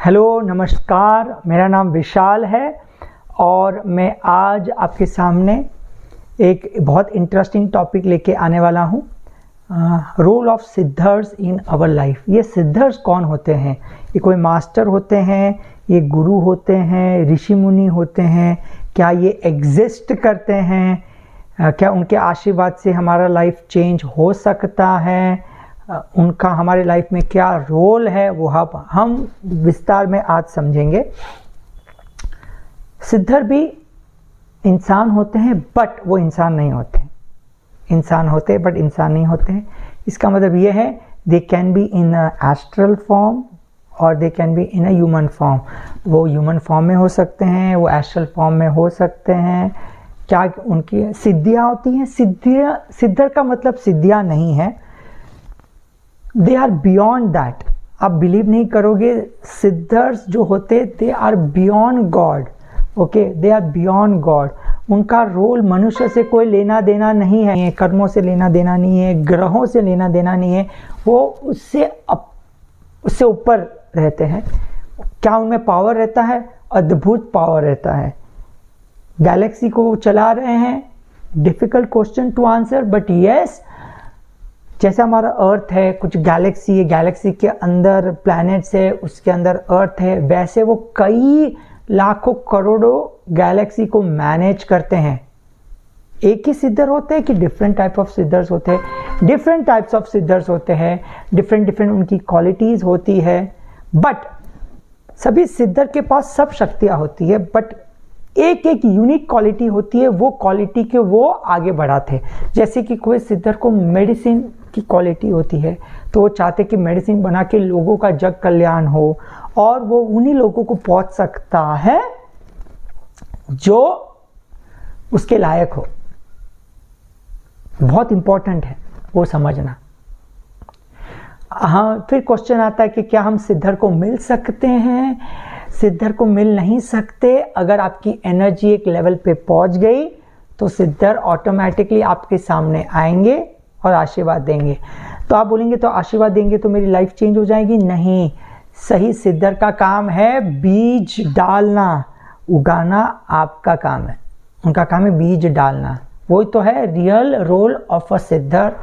Hello नमस्कार, मेरा नाम विशाल है और मैं आज आपके सामने एक बहुत इंटरेस्टिंग टॉपिक लेके आने वाला हूँ। Role of siddhars in our life. ये सिद्धर्स कौन होते हैं? ये कोई मास्टर होते हैं, ये गुरु होते हैं, ऋषि मुनि होते हैं? क्या ये एग्जिस्ट करते हैं? क्या उनके आशीर्वाद से हमारा लाइफ चेंज हो सकता है? उनका हमारे लाइफ में क्या रोल है, वो हम विस्तार में आज समझेंगे। सिद्धर भी इंसान होते हैं बट वो इंसान नहीं होते। इंसान होते हैं बट इंसान नहीं होते हैं। इसका मतलब ये है they can be in astral form और they can be in a human form. वो ह्यूमन फॉर्म में हो सकते हैं, वो एस्ट्रल फॉर्म में हो सकते हैं। क्या उनकी सिद्धियाँ होती हैं? सिद्धर का मतलब सिद्धियाँ नहीं है, दे आर बियॉन्ड दैट। आप बिलीव नहीं करोगे, सिद्धर्स जो होते they are beyond god. Okay, they are beyond god. उनका रोल मनुष्य से कोई लेना देना नहीं है, कर्मों से लेना देना नहीं है, ग्रहों से लेना देना नहीं है। वो उससे ऊपर रहते हैं। क्या उनमें पावर रहता है? अद्भुत पावर रहता है। गैलेक्सी को चला रहे हैं। Difficult question to answer but yes, जैसे हमारा अर्थ है, कुछ गैलेक्सी है, गैलेक्सी के अंदर प्लैनेट्स है, उसके अंदर अर्थ है, वैसे वो कई लाखों करोड़ों गैलेक्सी को मैनेज करते हैं। एक ही सिद्धर होते हैं कि डिफरेंट टाइप ऑफ सिद्धर्स होते हैं? डिफरेंट टाइप्स ऑफ सिद्धर्स होते हैं, डिफरेंट उनकी क्वालिटीज होती है। बट सभी सिद्धर के पास सब शक्तियाँ होती है, बट एक यूनिक क्वालिटी होती है। वो क्वालिटी के वो आगे बढ़ाते हैं। जैसे कि कोई सिद्धर को मेडिसिन की क्वालिटी होती है, तो वो चाहते कि मेडिसिन बना के लोगों का जग कल्याण हो, और वो उन्हीं लोगों को पहुंच सकता है जो उसके लायक हो। बहुत इंपॉर्टेंट है वो समझना। हाँ, फिर क्वेश्चन आता है कि क्या हम सिद्धर को मिल सकते हैं? सिद्धर को मिल नहीं सकते। अगर आपकी एनर्जी एक लेवल पे पहुंच गई तो सिद्धर ऑटोमेटिकली आपके सामने आएंगे और आशीर्वाद देंगे। तो आप बोलेंगे तो आशीर्वाद देंगे तो मेरी लाइफ चेंज हो जाएगी? नहीं। सही सिद्धर का काम है बीज डालना, उगाना आपका काम है। उनका काम है बीज डालना। वो तो है रियल रोल ऑफ अ सिद्धर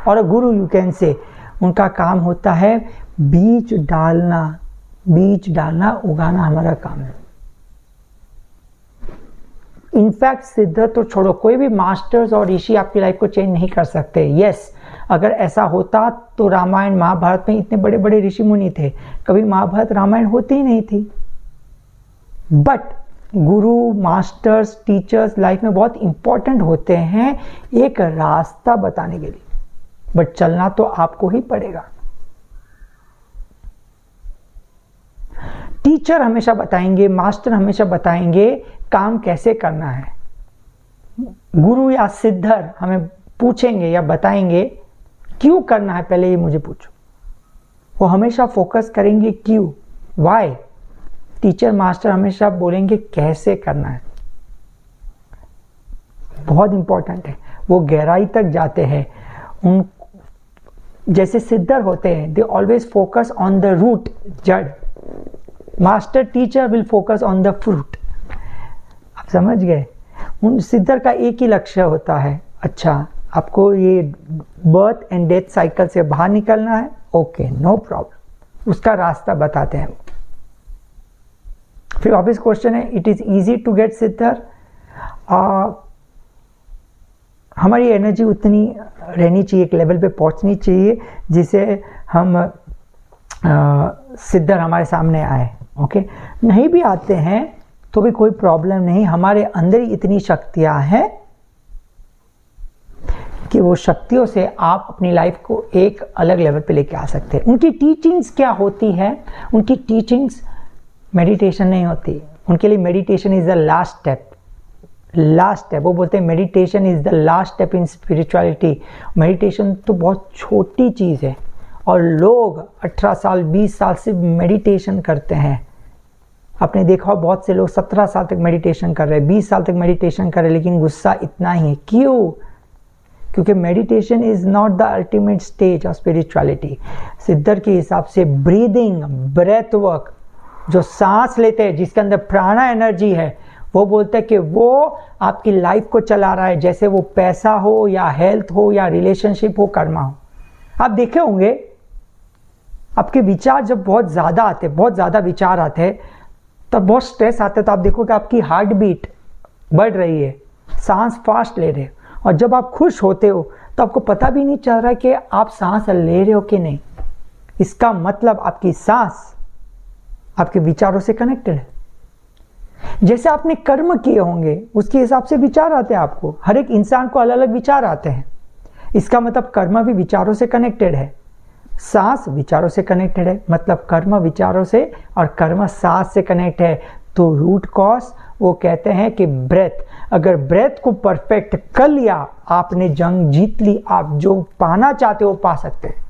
और अ गुरु, यू कैन से। उनका काम होता है बीज डालना। बीज डालना, उगाना हमारा काम है। इनफैक्ट सिद्धर तो छोड़ो, कोई भी मास्टर्स और ऋषि आपकी लाइफ को चेंज नहीं कर सकते। यस, अगर ऐसा होता तो रामायण महाभारत में इतने बड़े बड़े ऋषि मुनि थे, कभी महाभारत रामायण होती ही नहीं थी। But Guru, masters, teachers life में बहुत इंपॉर्टेंट होते हैं एक रास्ता बताने के लिए, बट चलना तो आपको ही पड़ेगा। टीचर हमेशा बताएंगे, मास्टर हमेशा बताएंगे काम कैसे करना है। गुरु या सिद्धर हमें पूछेंगे या बताएंगे क्यों करना है, पहले ये मुझे पूछो। वो हमेशा फोकस करेंगे क्यों, व्हाई। टीचर, मास्टर हमेशा बोलेंगे कैसे करना है। बहुत इंपॉर्टेंट है। वो गहराई तक जाते हैं। उन जैसे सिद्धर होते हैं, they always focus on the root, जड़। Master teacher will focus on the fruit. आप समझ गए? उन सिद्धर का एक ही लक्ष्य होता है, अच्छा आपको ये बर्थ एंड डेथ साइकिल से बाहर निकलना है, ओके नो प्रॉब्लम, उसका रास्ता बताते हैं। फिर ऑब्वियस क्वेश्चन है, it is easy to get siddhar? हमारी एनर्जी उतनी रहनी चाहिए, एक लेवल पे पहुंचनी चाहिए जिसे हम सिद्धर हमारे सामने आए। ओके, नहीं भी आते हैं तो भी कोई प्रॉब्लम नहीं। हमारे अंदर ही इतनी शक्तियां हैं कि वो शक्तियों से आप अपनी लाइफ को एक अलग लेवल पे लेके आ सकते हैं। उनकी टीचिंग्स क्या होती है? उनकी टीचिंग्स मेडिटेशन नहीं होती। उनके लिए meditation is the last step. Last step, वो बोलते हैं meditation is the last step in spirituality. Meditation तो बहुत छोटी चीज़ है और लोग 18 साल 20 साल से मेडिटेशन करते हैं। आपने देखा बहुत से लोग 17 साल तक मेडिटेशन कर रहे हैं, 20 साल तक मेडिटेशन कर रहे हैं, लेकिन गुस्सा इतना ही है। क्यों? क्योंकि meditation is not the ultimate stage of spirituality. Siddhar के हिसाब से ब्रीदिंग, ब्रेथ वर्क जो सांस लेते हैं, जिसके अंदर प्राणा एनर्जी है, वो बोलते हैं कि वो आपकी लाइफ को चला रहा है, जैसे वो पैसा हो या हेल्थ हो या रिलेशनशिप हो, कर्मा हो। आप देखे होंगे आपके विचार जब बहुत ज़्यादा आते, बहुत ज़्यादा विचार आते हैं, तब बहुत स्ट्रेस आता है, तो आप देखोगे आपकी हार्ट बीट बढ़ रही है, सांस फास्ट ले रहे हो। और जब आप खुश होते हो तो आपको पता भी नहीं चल रहा कि आप सांस ले रहे हो कि नहीं। इसका मतलब आपकी सांस आपके विचारों से कनेक्टेड है। जैसे आपने कर्म किए होंगे उसके हिसाब से विचार आते हैं आपको। हर एक इंसान को अलग अलग विचार आते हैं। इसका मतलब कर्म भी विचारों से कनेक्टेड है, सांस विचारों से कनेक्टेड है, मतलब कर्म विचारों से और कर्म सांस से कनेक्ट है। तो रूट कॉज वो कहते हैं कि ब्रेथ, अगर ब्रेथ को परफेक्ट कर लिया आपने, जंग जीत ली, आप जो पाना चाहते हो पा सकते हैं।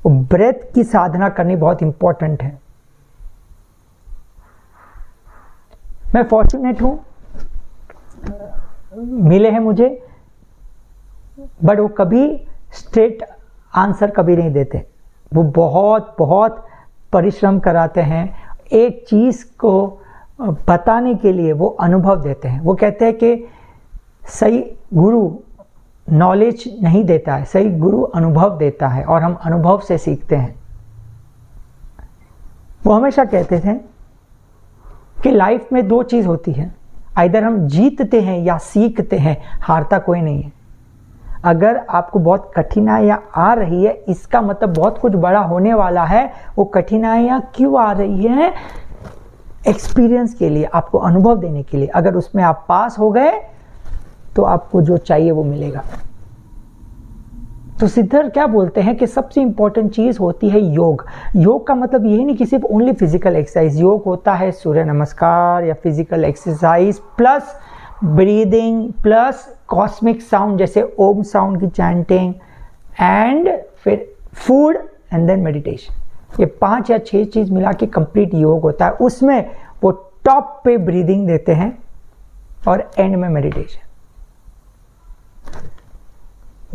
वो ब्रेथ की साधना करनी बहुत इंपॉर्टेंट है। मैं फॉर्चुनेट हूं, मिले हैं मुझे, बट वो कभी स्ट्रेट आंसर कभी नहीं देते। वो बहुत बहुत परिश्रम कराते हैं। एक चीज को बताने के लिए वो अनुभव देते हैं। वो कहते हैं कि सही गुरु नॉलेज नहीं देता है, सही गुरु अनुभव देता है और हम अनुभव से सीखते हैं। वो हमेशा कहते थे कि लाइफ में दो चीज होती है, आइदर हम जीतते हैं या सीखते हैं, हारता कोई नहीं है। अगर आपको बहुत कठिनाइयां आ रही है, इसका मतलब बहुत कुछ बड़ा होने वाला है। वो कठिनाइयां क्यों आ रही है? एक्सपीरियंस के लिए, आपको अनुभव देने के लिए। अगर उसमें आप पास हो गए तो आपको जो चाहिए वो मिलेगा। तो सिद्धार्थ क्या बोलते हैं कि सबसे इंपॉर्टेंट चीज होती है योग। योग का मतलब ये नहीं कि सिर्फ ओनली फिजिकल एक्सरसाइज। योग होता है सूर्य नमस्कार या physical exercise plus breathing plus cosmic sound जैसे ओम साउंड की चैंटिंग एंड फिर फूड एंड देन मेडिटेशन। ये 5 या 6 चीज मिला के कंप्लीट योग होता है। उसमें वो टॉप पे ब्रीदिंग देते हैं और एंड में मेडिटेशन।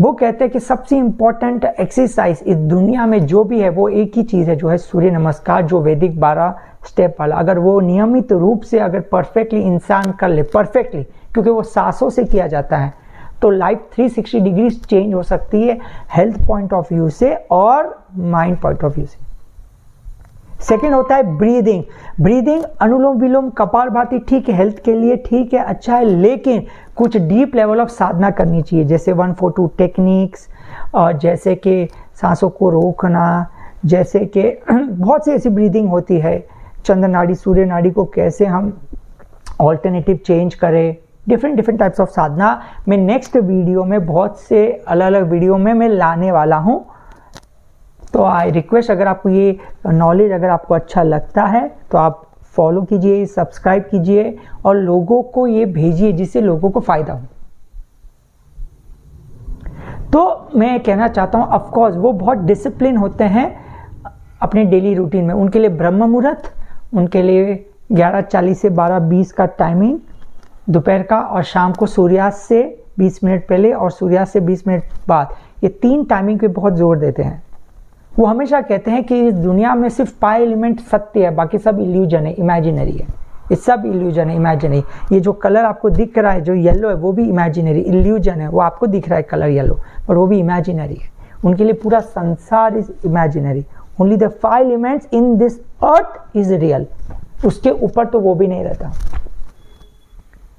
वो कहते हैं कि सबसे इंपॉर्टेंट एक्सरसाइज इस दुनिया में जो भी है वो एक ही चीज है, जो है सूर्य नमस्कार, जो वैदिक 12 स्टेप वाला। अगर वो नियमित रूप से अगर परफेक्टली इंसान कर ले, परफेक्टली, क्योंकि वो सांसों से किया जाता है, तो लाइफ 360 डिग्री चेंज हो सकती है, हेल्थ पॉइंट ऑफ व्यू से और माइंड पॉइंट ऑफ व्यू से। सेकेंड होता है ब्रीदिंग। ब्रीदिंग अनुलोम विलोम कपालभाति ठीक है, हेल्थ के लिए ठीक है, अच्छा है, लेकिन कुछ डीप लेवल ऑफ साधना करनी चाहिए, जैसे 142 टेक्निक्स, और जैसे कि सांसों को रोकना, जैसे कि बहुत सी ऐसी ब्रीदिंग होती है। चंद्र नाड़ी, सूर्य नाड़ी को कैसे हम ऑल्टरनेटिव चेंज करें, डिफरेंट टाइप्स ऑफ साधना मैं नेक्स्ट वीडियो में, बहुत से अलग अलग वीडियो में मैं लाने वाला हूं। तो आई रिक्वेस्ट, अगर आपको ये नॉलेज अगर आपको अच्छा लगता है तो आप फॉलो कीजिए, सब्सक्राइब कीजिए और लोगों को ये भेजिए जिससे लोगों को फायदा हो। तो मैं कहना चाहता हूं, ऑफ कोर्स वो बहुत डिसिप्लिन होते हैं अपने डेली रूटीन में। उनके लिए ब्रह्म मुहूर्त, उनके लिए 11:40 से 12:20 का टाइमिंग दोपहर का, और शाम को सूर्यास्त से 20 मिनट पहले और सूर्यास्त से 20 मिनट बाद, ये 3 टाइमिंग पे बहुत जोर देते हैं। वो हमेशा कहते हैं कि इस दुनिया में सिर्फ 5 एलिमेंट सत्य है, बाकी सब इल्यूजन है, इमेजिनरी है। ये सब इल्यूजन है, इमेजिनरी। ये जो कलर आपको दिख रहा है, जो येलो है, वो भी इमेजिनरी, इल्यूजन है। वो आपको दिख रहा है कलर येलो, पर वो भी इमेजिनरी है। उनके लिए पूरा संसार is imaginary. Only the 5 elements in this earth is real. उसके ऊपर तो वो भी नहीं रहता।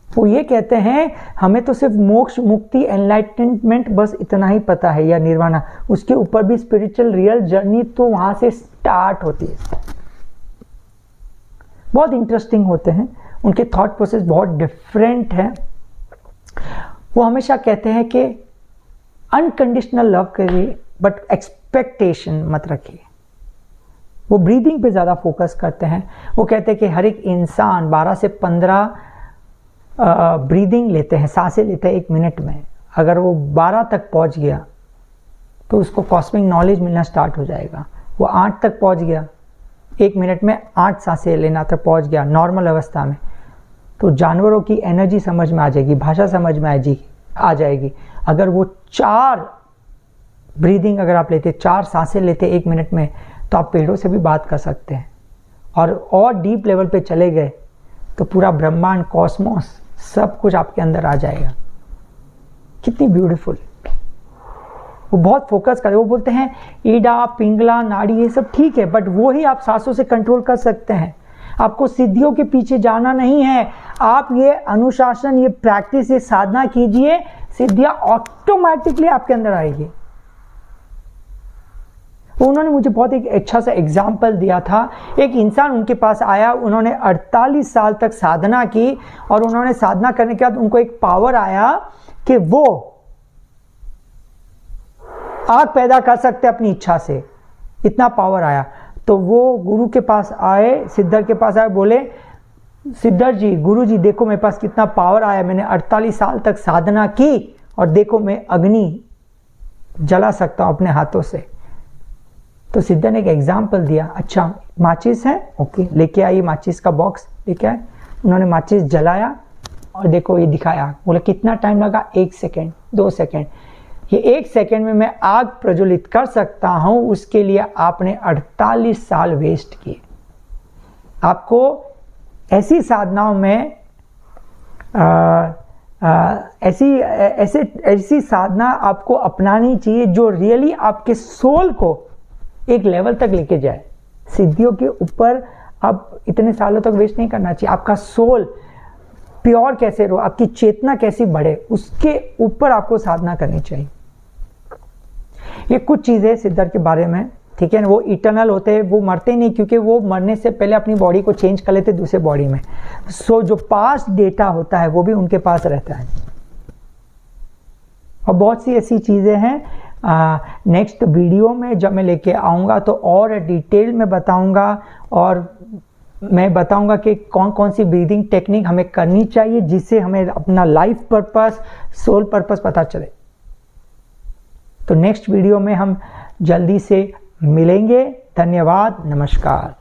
वो ये कहते हैं हमें तो सिर्फ मोक्ष, मुक्ति, एनलाइटमेंट बस इतना ही पता है, या निर्वाणा। उसके ऊपर भी स्पिरिचुअल रियल जर्नी तो वहां से स्टार्ट होती है। बहुत इंटरेस्टिंग होते हैं, उनके थॉट प्रोसेस बहुत डिफरेंट है। वो हमेशा कहते हैं कि अनकंडीशनल लव करिए बट एक्सपेक्टेशन मत रखिए। वो ब्रीदिंग पे ज्यादा फोकस करते हैं। वो कहते हैं कि हर एक इंसान 12 से 15 ब्रीदिंग लेते हैं, सांसें लेते हैं 1 मिनट में। अगर वो 12 तक पहुंच गया तो उसको कॉस्मिक नॉलेज मिलना स्टार्ट हो जाएगा। वो 8 तक पहुंच गया, 1 मिनट में 8 सांसें लेना तक पहुंच गया नॉर्मल अवस्था में, तो जानवरों की एनर्जी समझ में आ जाएगी, भाषा समझ में आ जाएगी। अगर वो 4 ब्रीदिंग अगर आप लेते, 4 सांसें लेते 1 मिनट में, तो आप पेड़ों से भी बात कर सकते हैं। और डीप लेवल पे चले गए तो पूरा ब्रह्मांड, कॉस्मोस, सब कुछ आपके अंदर आ जाएगा। कितनी ब्यूटीफुल। वो बहुत फोकस करे, वो बोलते हैं ईडा, पिंगला, नाड़ी, ये सब ठीक है, बट वो ही आप सांसों से कंट्रोल कर सकते हैं। आपको सिद्धियों के पीछे जाना नहीं है। आप ये अनुशासन, ये प्रैक्टिस, ये साधना कीजिए, सिद्धियां ऑटोमेटिकली आपके अंदर आएगी। उन्होंने मुझे बहुत एक अच्छा सा एग्जाम्पल दिया था। एक इंसान उनके पास आया, उन्होंने 48 साल तक साधना की और उन्होंने साधना करने के बाद उनको एक पावर आया कि वो आग पैदा कर सकते अपनी इच्छा से, इतना पावर आया। तो वो गुरु के पास आए, सिद्धर के पास आए, बोले सिद्धर जी, गुरु जी देखो मेरे पास कितना पावर आया, मैंने 48 साल तक साधना की और देखो मैं अग्नि जला सकता हूं अपने हाथों से। तो सिद्धर ने एक एग्जाम्पल दिया, अच्छा माचिस है, ओके लेके आइए, माचिस का बॉक्स लेके आए। उन्होंने माचिस जलाया और देखो ये दिखाया। बोला कितना टाइम लगा? 1 सेकेंड, 2 सेकेंड। ये 1 सेकेंड में मैं आग प्रज्वलित कर सकता हूं, उसके लिए आपने 48 साल वेस्ट किए। आपको ऐसी साधनाओं में ऐसी साधना आपको अपनानी चाहिए जो रियली आपके सोल को एक लेवल तक लेके जाए। सिद्धियों के ऊपर अब इतने सालों तक वेस्ट नहीं करना चाहिए। आपका सोल प्योर कैसे रहो, आपकी चेतना कैसी बढ़े, उसके ऊपर आपको साधना करनी चाहिए। ये कुछ चीजें सिद्धर के बारे में, ठीक है ना। वो इटर्नल होते हैं, वो मरते नहीं, क्योंकि वो मरने से पहले अपनी बॉडी को चेंज कर लेते दूसरे बॉडी में। सो जो पास्ट डेटा होता है वो भी उनके पास रहता है। और बहुत सी ऐसी चीजें हैं, नेक्स्ट वीडियो में जब मैं लेके आऊँगा तो और डिटेल में बताऊँगा, और मैं बताऊँगा कि कौन कौन सी ब्रीदिंग टेक्निक हमें करनी चाहिए जिससे हमें अपना लाइफ पर्पस, सोल पर्पस पता चले। तो नेक्स्ट वीडियो में हम जल्दी से मिलेंगे। धन्यवाद, नमस्कार।